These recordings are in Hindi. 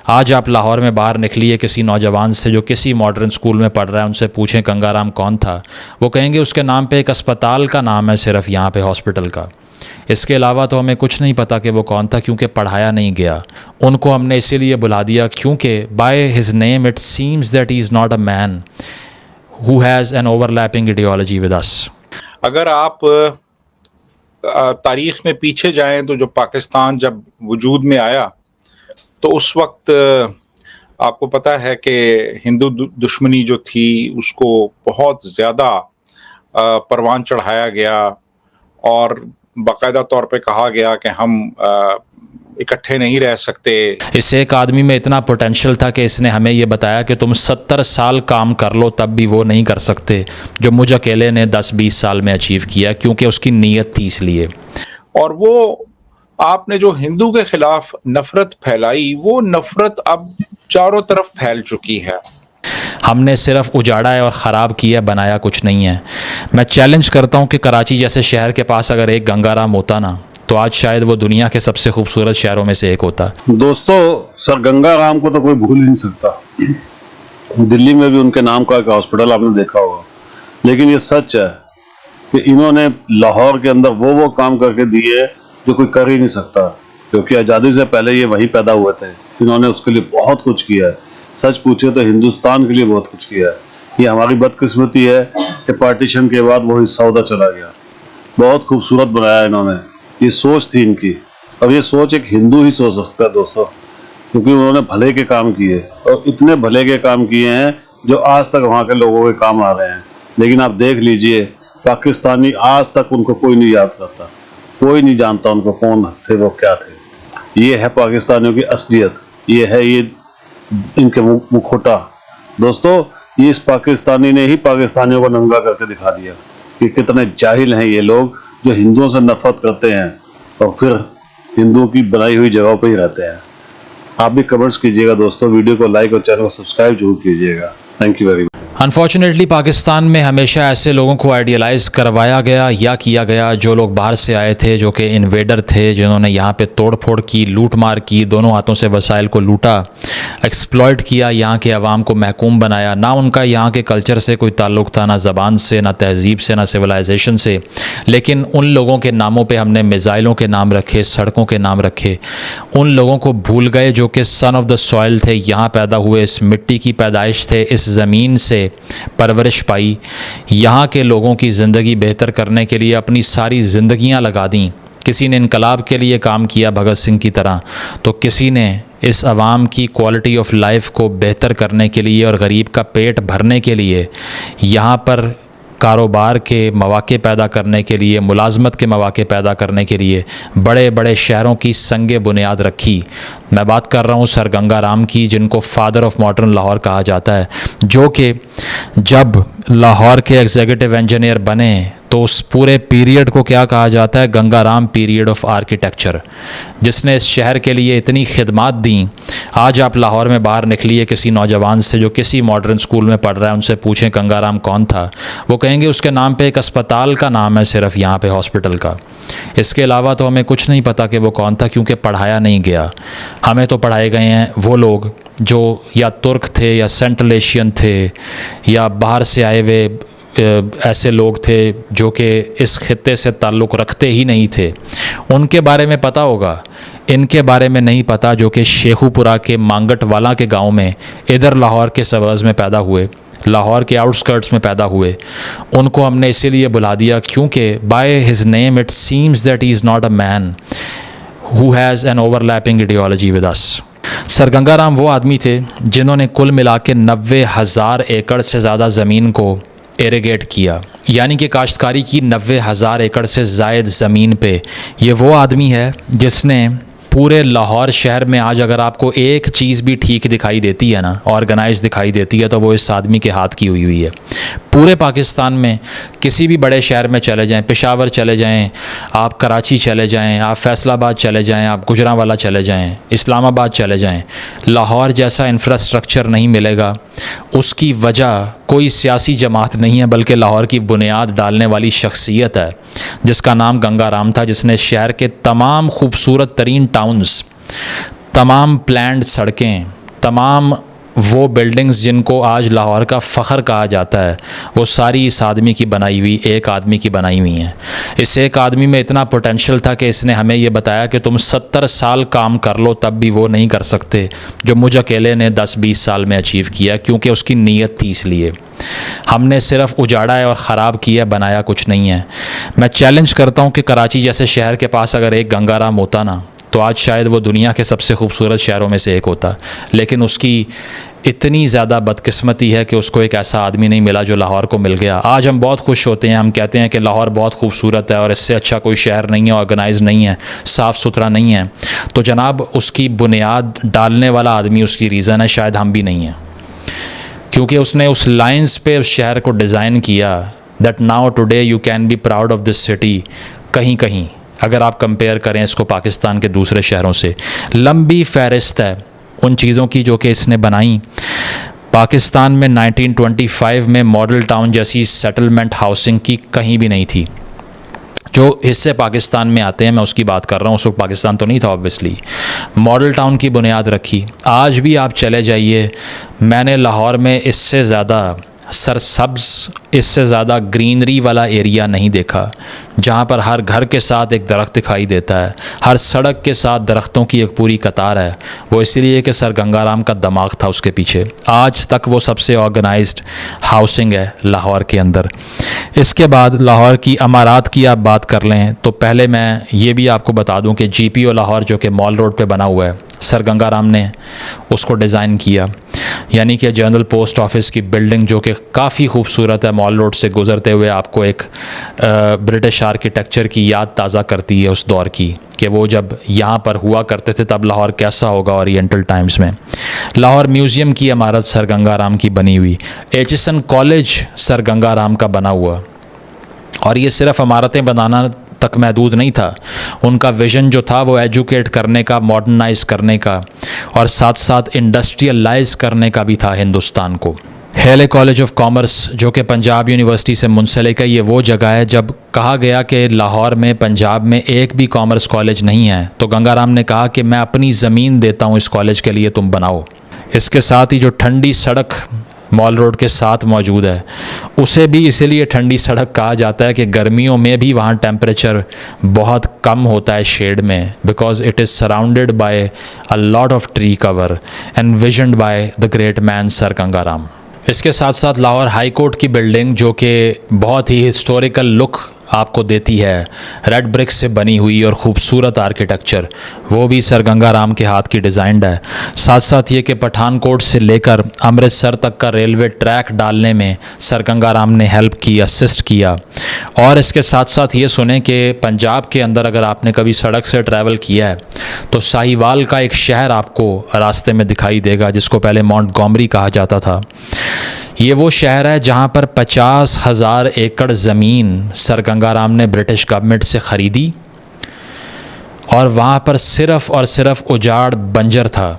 आज आप लाहौर में बाहर निकलिए किसी नौजवान से जो किसी मॉडर्न स्कूल में पढ़ रहा है, उनसे पूछें गंगाराम कौन था, वो कहेंगे उसके नाम पे एक अस्पताल का नाम है, सिर्फ यहाँ पे हॉस्पिटल का। इसके अलावा तो हमें कुछ नहीं पता कि वो कौन था, क्योंकि पढ़ाया नहीं गया। उनको हमने इसीलिए बुला दिया क्योंकि by his name it seems that he is not a man who has an overlapping ideology with us. अगर आप तारीख में पीछे जाएं तो जो पाकिस्तान जब वजूद में आया तो उस वक्त आपको पता है कि हिंदू दुश्मनी जो थी उसको बहुत ज़्यादा परवान चढ़ाया गया और बाकायदा तौर पे कहा गया कि हम इकट्ठे नहीं रह सकते। इस एक आदमी में इतना पोटेंशियल था कि इसने हमें ये बताया कि तुम 70 साल काम कर लो तब भी वो नहीं कर सकते जो मुझ अकेले ने 10-20 साल में अचीव किया, क्योंकि उसकी नीयत थी इसलिए। और वो आपने जो हिंदू के खिलाफ नफरत फैलाई, वो नफरत अब चारों तरफ फैल चुकी है। हमने सिर्फ उजाड़ा है और ख़राब किया, बनाया कुछ नहीं है। मैं चैलेंज करता हूँ कि कराची जैसे शहर के पास अगर एक गंगाराम होता ना, तो आज शायद वो दुनिया के सबसे खूबसूरत शहरों में से एक होता। दोस्तों, सर गंगाराम को तो कोई भूल ही नहीं सकता। दिल्ली में भी उनके नाम का एक हॉस्पिटल आपने देखा होगा, लेकिन ये सच है कि इन्होंने लाहौर के अंदर वो काम करके दिए जो कोई कर ही नहीं सकता, क्योंकि आज़ादी से पहले ये वहीं पैदा हुए थे। इन्होंने उसके लिए बहुत कुछ किया है। सच पूछे तो हिंदुस्तान के लिए बहुत कुछ किया है। ये हमारी बदकिस्मती है कि पार्टीशन के बाद वो हिस्सा उधर चला गया। बहुत खूबसूरत बनाया इन्होंने, ये सोच थी इनकी, और ये सोच एक हिंदू ही सोच सकता है दोस्तों, क्योंकि उन्होंने भले के काम किए और इतने भले के काम किए हैं जो आज तक वहाँ के लोगों के काम आ रहे हैं। लेकिन आप देख लीजिए, पाकिस्तानी आज तक उनको कोई नहीं याद करता, कोई नहीं जानता उनको कौन थे, वो क्या थे। ये है पाकिस्तानियों की असलियत, ये है ये इनके मुखौटा। दोस्तों, ये इस पाकिस्तानी ने ही पाकिस्तानियों को नंगा करके दिखा दिया कि कितने जाहिल हैं ये लोग जो हिंदुओं से नफरत करते हैं और फिर हिंदुओं की बनाई हुई जगहों पर ही रहते हैं। आप भी कमेंट्स कीजिएगा दोस्तों, वीडियो को लाइक और चैनल को सब्सक्राइब जरूर कीजिएगा। Thank you very much. Unfortunately Pakistan में हमेशा ऐसे लोगों को आइडियलाइज़ करवाया गया या किया गया जो लोग बाहर से आए थे, जो कि इन्वेडर थे, जिन्होंने यहाँ पे तोड़ फोड़ की, लूट मार की, दोनों हाथों से वसाइल को लूटा, एक्सप्लॉइट किया, यहाँ के अवाम को महकूम बनाया। ना उनका यहाँ के कल्चर से कोई ताल्लुक़ था, ना ज़बान से, ना तहज़ीब से, ना सिविलाइजेशन से, लेकिन उन लोगों के नामों पर हमने मिज़ाइलों के नाम रखे, सड़कों के नाम रखे। उन लोगों को भूल गए जो कि सन ऑफ द सॉइल थे, यहाँ पैदा हुए, इस मिट्टी की पैदाइश थे, इस ज़मीन से परवरिश पाई। यहाँ के लोगों की ज़िंदगी बेहतर करने के लिए अपनी सारी ज़िंदगियाँ लगा दी। किसी ने इनकलाब के लिए काम किया भगत सिंह की तरह, तो किसी ने इस अवाम की क्वालिटी ऑफ लाइफ को बेहतर करने के लिए और गरीब का पेट भरने के लिए, यहाँ पर कारोबार के मौके पैदा करने के लिए, मुलाजमत के मौके पैदा करने के लिए बड़े बड़े शहरों की संगे बुनियाद रखी। मैं बात कर रहा हूँ सर गंगाराम की, जिनको फादर ऑफ मॉडर्न लाहौर कहा जाता है, जो कि जब लाहौर के एग्जीक्यूटिव इंजीनियर बने तो उस पूरे पीरियड को क्या कहा जाता है, गंगाराम पीरियड ऑफ आर्किटेक्चर, जिसने इस शहर के लिए इतनी खिदमात दी। आज आप लाहौर में बाहर निकलिए किसी नौजवान से जो किसी मॉडर्न स्कूल में पढ़ रहा है, उनसे पूछें गंगाराम कौन था, वो कहेंगे उसके नाम पे एक अस्पताल का नाम है, सिर्फ यहाँ पे हॉस्पिटल का। इसके अलावा तो हमें कुछ नहीं पता कि वो कौन था, क्योंकि पढ़ाया नहीं गया। हमें तो पढ़ाए गए हैं वो लोग जो या तुर्क थे या सेंट्रल एशियन थे या बाहर से आए हुए ऐसे लोग थे जो कि इस खित्ते से ताल्लुक़ रखते ही नहीं थे। उनके बारे में पता होगा, इनके बारे में नहीं पता, जो कि शेखुपुरा के मांगट वाला के गांव में इधर लाहौर के सबर्ब्स में पैदा हुए, लाहौर के आउटस्कर्ट्स में पैदा हुए। उनको हमने इसीलिए बुला दिया क्योंकि by his name it seems that he is not a man who has an overlapping ideology with us. Sir Gangaram वो आदमी थे जिन्होंने कुल मिला के 90,000 एकड़ से ज़्यादा ज़मीन को इरिगेट किया, यानी कि काश्तकारी की 90,000 एकड़ से ज़ायद ज़मीन पे। ये वो आदमी है जिसने पूरे लाहौर शहर में, आज अगर आपको एक चीज़ भी ठीक दिखाई देती है ना, ऑर्गेनाइज दिखाई देती है, तो वो इस आदमी के हाथ की हुई है। पूरे पाकिस्तान में किसी भी बड़े शहर में चले जाएं, पेशावर चले जाएं, आप कराची चले जाएं, आप फैसलाबाद चले जाएं, आप गुजरांवाला चले जाएं, इस्लामाबाद चले जाएं, लाहौर जैसा इंफ्रास्ट्रक्चर नहीं मिलेगा। उसकी वजह कोई सियासी जमात नहीं है, बल्कि लाहौर की बुनियाद डालने वाली शख्सियत है जिसका नाम गंगाराम था, जिसने शहर के तमाम खूबसूरत तरीन टाउन्स, तमाम प्लान्ड सड़कें, तमाम वो बिल्डिंग्स जिनको आज लाहौर का फ़ख्र कहा जाता है, वो सारी इस आदमी की बनाई हुई, एक आदमी की बनाई हुई हैं। इस एक आदमी में इतना पोटेंशियल था कि इसने हमें ये बताया कि तुम 70 साल काम कर लो तब भी वो नहीं कर सकते जो मुझ अकेले ने 10-20 साल में अचीव किया, क्योंकि उसकी नीयत थी। इसलिए हमने सिर्फ उजाड़ा है और ख़राब किया, बनाया कुछ नहीं है। मैं चैलेंज करता हूँ कि कराची जैसे शहर के पास अगर एक गंगाराम होता ना, तो आज शायद वो दुनिया के सबसे खूबसूरत शहरों में से एक होता। लेकिन उसकी इतनी ज़्यादा बदकिस्मती है कि उसको एक ऐसा आदमी नहीं मिला जो लाहौर को मिल गया। आज हम बहुत खुश होते हैं, हम कहते हैं कि लाहौर बहुत खूबसूरत है और इससे अच्छा कोई शहर नहीं है, ऑर्गेनाइज नहीं है, साफ़ सुथरा नहीं है। तो जनाब, उसकी बुनियाद डालने वाला आदमी उसकी रीज़न है, शायद हम भी नहीं हैं, क्योंकि उसने उस लाइन्स पे उस शहर को डिज़ाइन किया that now today you can be proud of this city. कहीं कहीं अगर आप कंपेयर करें इसको पाकिस्तान के दूसरे शहरों से, लंबी फहरिस्त है उन चीज़ों की जो कि इसने बनाई। पाकिस्तान में 1925 में मॉडल टाउन जैसी सेटलमेंट हाउसिंग की कहीं भी नहीं थी। जो हिस्से पाकिस्तान में आते हैं, मैं उसकी बात कर रहा हूँ, उस वक्त पाकिस्तान तो नहीं था ऑब्वियसली। मॉडल टाउन की बुनियाद रखी। आज भी आप चले जाइए, मैंने लाहौर में इससे ज़्यादा सरसब्ज़, इससे ज़्यादा ग्रीनरी वाला एरिया नहीं देखा, जहाँ पर हर घर के साथ एक दरख्त दिखाई देता है, हर सड़क के साथ दरख्तों की एक पूरी कतार है। वो इसलिए कि सर गंगाराम का दिमाग था उसके पीछे। आज तक वो सबसे ऑर्गेनाइज्ड हाउसिंग है लाहौर के अंदर। इसके बाद लाहौर की अमारात की आप बात कर लें तो पहले मैं ये भी आपको बता दूं कि GPO लाहौर जो कि मॉल रोड पे बना हुआ है, सर गंगाराम ने उसको डिज़ाइन किया। यानी कि जनरल पोस्ट ऑफिस की बिल्डिंग जो कि काफ़ी खूबसूरत है, मॉल रोड से गुज़रते हुए आपको एक ब्रिटिश आर्किटेक्चर की याद ताज़ा करती है उस दौर की, कि वो जब यहाँ पर हुआ करते थे तब लाहौर कैसा होगा ओरिएंटल टाइम्स में। लाहौर म्यूज़ियम की इमारत सर गंगाराम की बनी हुई, एचिसन कॉलेज सर गंगाराम का बना हुआ। और ये सिर्फ इमारतें बनाना तक महदूद नहीं था, उनका विज़न जो था वो एजुकेट करने का, मॉडर्नाइज करने का और साथ साथ इंडस्ट्रियलाइज करने का भी था हिंदुस्तान को। हेले कॉलेज ऑफ कॉमर्स जो कि पंजाब यूनिवर्सिटी से मुंसलिक है, ये वो जगह है जब कहा गया कि लाहौर में, पंजाब में एक भी कॉमर्स कॉलेज नहीं है, तो गंगाराम ने कहा कि मैं अपनी ज़मीन देता हूँ इस कॉलेज के लिए, तुम बनाओ। इसके साथ ही जो ठंडी सड़क मॉल रोड के साथ मौजूद है, उसे भी इसीलिए ठंडी सड़क कहा जाता है कि गर्मियों में भी वहाँ टेम्परेचर बहुत कम होता है शेड में, because it is surrounded by a lot of tree cover envisioned by the great man sir Ganga Ram. इसके साथ साथ लाहौर हाई कोर्ट की बिल्डिंग जो कि बहुत ही हिस्टोरिकल लुक आपको देती है, रेड ब्रिक्स से बनी हुई और ख़ूबसूरत आर्किटेक्चर, वो भी सर गंगाराम के हाथ की डिज़ाइंड है। साथ साथ ये कि पठानकोट से लेकर अमृतसर तक का रेलवे ट्रैक डालने में सर गंगाराम ने हेल्प की, असिस्ट किया। और इसके साथ साथ ये सुने कि पंजाब के अंदर अगर आपने कभी सड़क से ट्रैवल किया है तो साहिवाल का एक शहर आपको रास्ते में दिखाई देगा, जिसको पहले मोंटगोमरी कहा जाता था। ये वो शहर है जहाँ पर 50,000 एकड़ ज़मीन सर गंगाराम ने ब्रिटिश गवर्नमेंट से ख़रीदी और वहाँ पर सिर्फ़ और सिर्फ उजाड़ बंजर था,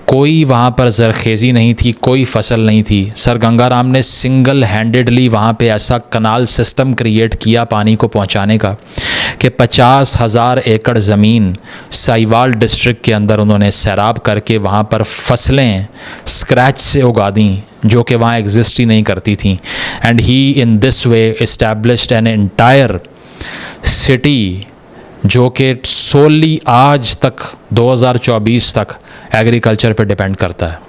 कोई वहाँ पर ज़रखेज़ी नहीं थी, कोई फसल नहीं थी। सर गंगाराम ने सिंगल हैंडेडली वहाँ पे ऐसा कनाल सिस्टम क्रिएट किया पानी को पहुँचाने का कि 50,000 एकड़ ज़मीन साहिवाल डिस्ट्रिक्ट के अंदर उन्होंने सैराब करके वहाँ पर फसलें स्क्रैच से उगा दी जो कि वहाँ एग्जिस्ट ही नहीं करती थी। And he in this way established an entire city जो कि सोली आज तक 2024 तक एग्रीकल्चर पे डिपेंड करता है।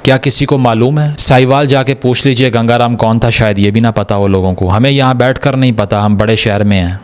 क्या किसी को मालूम है? साहिवाल जाके पूछ लीजिए गंगाराम कौन था, शायद ये भी ना पता हो लोगों को। हमें यहाँ बैठकर नहीं पता, हम बड़े शहर में हैं।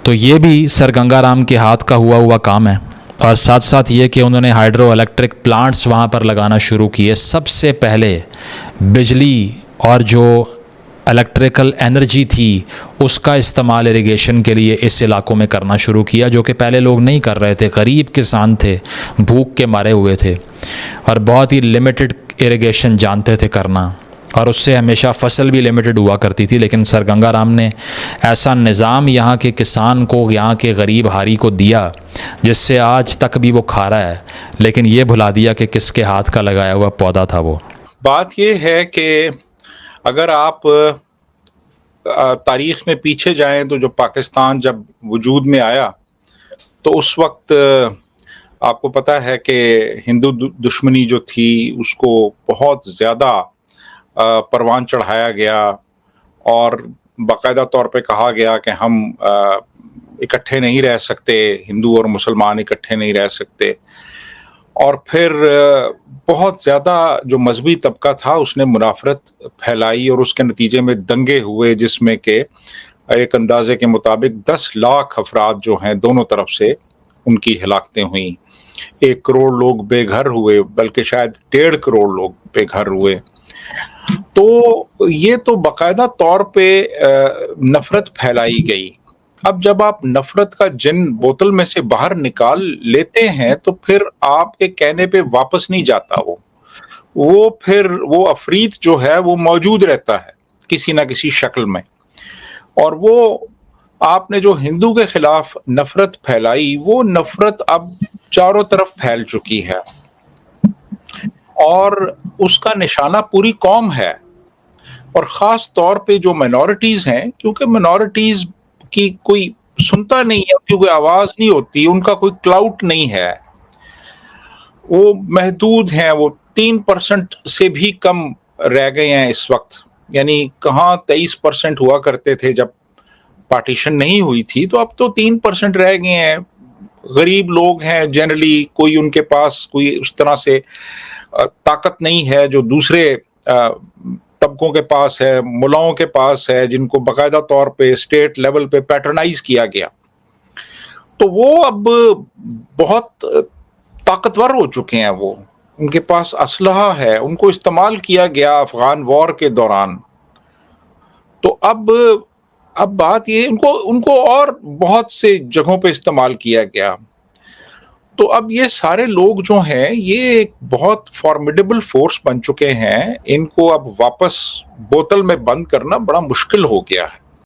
तो ये भी सर गंगाराम के हाथ का हुआ काम है। और साथ साथ ये कि उन्होंने हाइड्रो इलेक्ट्रिक प्लांट्स वहाँ पर लगाना शुरू किए। सबसे पहले बिजली और जो इलेक्ट्रिकल एनर्जी थी उसका इस्तेमाल इरिगेशन के लिए इस इलाकों में करना शुरू किया, जो कि पहले लोग नहीं कर रहे थे। गरीब किसान थे, भूख के मारे हुए थे और बहुत ही लिमिटेड इरिगेशन जानते थे करना, और उससे हमेशा फसल भी लिमिटेड हुआ करती थी। लेकिन सर गंगाराम ने ऐसा निज़ाम यहाँ के किसान को, यहाँ के गरीब हारी को दिया जिससे आज तक भी वो खा रहा है, लेकिन ये भुला दिया कि किसके हाथ का लगाया हुआ पौधा था वो। बात ये है कि अगर आप तारीख में पीछे जाएं तो जो पाकिस्तान जब वजूद में आया तो उस वक्त आपको पता है कि हिंदू दुश्मनी जो थी उसको बहुत ज़्यादा परवान चढ़ाया गया और बाकायदा तौर पे कहा गया कि हम इकट्ठे नहीं रह सकते, हिंदू और मुसलमान इकट्ठे नहीं रह सकते। और फिर बहुत ज़्यादा जो मजहबी तबका था उसने मुनाफरत फैलाई और उसके नतीजे में दंगे हुए, जिसमें कि एक अंदाजे के मुताबिक 10 लाख अफराद जो हैं दोनों तरफ से उनकी हलाकतें हुई। 1 करोड़ लोग बेघर हुए, बल्कि शायद 1.5 करोड़ लोग बेघर हुए। तो ये तो बाकायदा तौर पे नफरत फैलाई गई। अब जब आप नफरत का जिन बोतल में से बाहर निकाल लेते हैं तो फिर आपके कहने पे वापस नहीं जाता वो फिर वो अफरीत जो है वो मौजूद रहता है किसी ना किसी शक्ल में। और वो आपने जो हिंदू के खिलाफ नफरत फैलाई, वो नफरत अब चारों तरफ फैल चुकी है और उसका निशाना पूरी कौम है, और ख़ास तौर पे जो माइनॉरिटीज़ हैं, क्योंकि माइनॉरिटीज़ की कोई सुनता नहीं है, उनकी कोई आवाज़ नहीं होती, उनका कोई क्लाउट नहीं है, वो महदूद हैं, वो 3% से भी कम रह गए हैं इस वक्त। यानी कहाँ 23% हुआ करते थे जब पार्टीशन नहीं हुई थी, तो अब तो 3% रह गए हैं। गरीब लोग हैं जनरली, कोई उनके पास कोई उस तरह से ताकत नहीं है जो दूसरे तबकों के पास है, मुलाओं के पास है, जिनको बाकायदा तौर पे स्टेट लेवल पे पैटर्नाइज किया गया। तो वो अब बहुत ताकतवर हो चुके हैं, वो उनके पास असलहा है, उनको इस्तेमाल किया गया अफगान वॉर के दौरान। तो अब बात ये, उनको और बहुत से जगहों पे इस्तेमाल किया गया। तो अब ये सारे लोग जो हैं ये एक बहुत फॉर्मिडेबल फोर्स बन चुके हैं, इनको अब वापस बोतल में बंद करना बड़ा मुश्किल हो गया है।